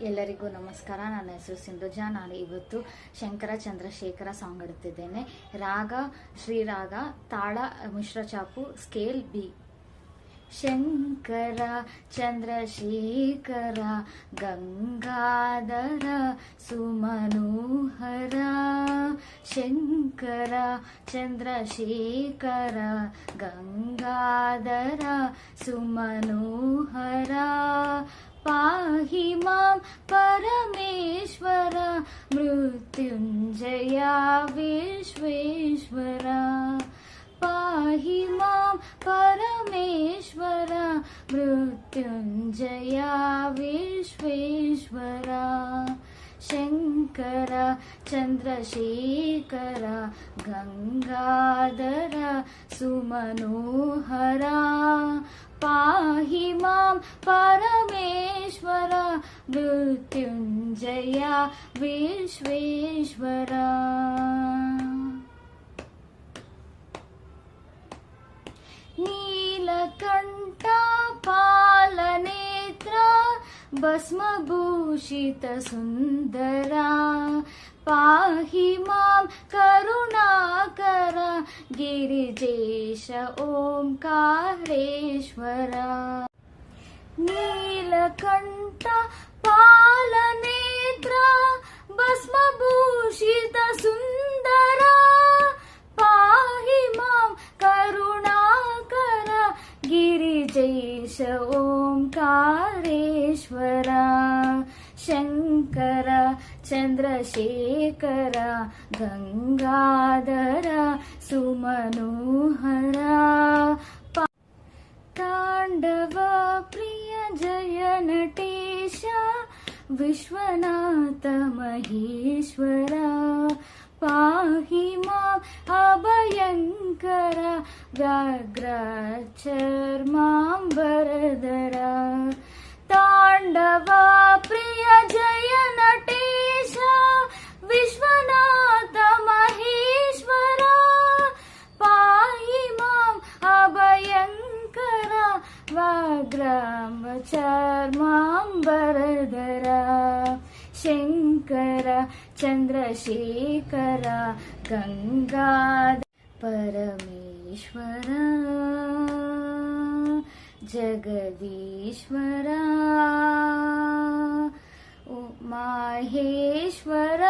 ಎಲ್ಲರಿಗೂ ನಮಸ್ಕಾರ. ನನ್ನ ಹೆಸರು ಸಿಂಧುಜಾ. ನಾನು ಇವತ್ತು ಶಂಕರ ಚಂದ್ರಶೇಖರ ಸಾಂಗ್ ಹಾಡುತ್ತಿದ್ದೇನೆ. ರಾಗ ಶ್ರೀರಾಗ, ತಾಳ ಮಿಶ್ರ ಚಾಪು, ಸ್ಕೇಲ್ ಬಿ. ಶಂಕರ ಚಂದ್ರಶೇಖರ ಗಂಗಾಧರ ಸುಮನೋಹರ. ಶಂಕರ ಚಂದ್ರಶೇಖರ ಗಂಗಾಧರ ಸುಮನೋಹರ. ಪಾಹಿ ಮಾಂ ಪರಮೇಶ್ವರ ಮೃತ್ಯುಂಜಯ ವಿಶ್ವೇಶ್ವರ. ಪಾಹಿ ಮಾಂ ಪರಮೇಶ್ವರ ಮೃತ್ಯುಂಜಯ ವಿಶ್ವೇಶ್ವರ. ಶಂಕರ ಚಂದ್ರಶೇಖರ ಗಂಗಾಧರ ಸುಮನೋಹರ. ಪಾಹಿ ಮಾಂ ಪರಮೇಶ್ವರ ಮೃತ್ಯುಂಜಯ ವಿಶ್ವೇಶ್ವರ. ನೀಲಕಂಠ ಪಾಲನೇತ್ರ ಭಸ್ಮಭೂಷಿತ ಸುಂದರ. ಪಾಹಿ ಮಾಂ ಕರುಣಾಕರ ಗಿರಿಜೇಶ ಓಂಕಾರೇಶ್ವರ. ನೀಲಕಂಠ ಪಾಲನೇತ್ರ ಭಸ್ಮಭೂಷಿತ ಸುಂದರ. ಪಾಹಿ ಮಾಂ ಕರುಣಾಕರ ಗಿರಿಜೇಶ ಓಂಕಾರೇಶ್ವರ. ಶಂಕರ ಚಂದ್ರಶೇಖರ ಗಂಗಾಧರ ಸುಮನೋಹರ. ತಾಂಡವ ಪ್ರಿಯ ಜಯ ನಟೇಶ ವಿಶ್ವನಾಥ ಮಹೇಶ್ವರ. ಪಾಹಿ ಮಾಂ ಅಭಯಂಕರ ವ್ಯಾಘ್ರ ಚರ್ಮಾಂಬರಧರ. ತಾಂಡವ ಪ್ರಿಯ ಜಯ ನಟೇಶ ವಿಶ್ವನಾಥ ಮಹೇಶ್ವರ. ಪಾಹಿ ಮಾಂ ಅಭಯಂಕರ ವ್ಯಾಘ್ರ ಚರ್ಮಾಂಬರಧರ. ಶಂಕರ ಚಂದ್ರಶೇಖರ ಗಂಗಾಧರ ಪರಮೇಶ್ವರ ಜಗದೀಶ್ವರ ಮಾಹೇಶ್ವರ.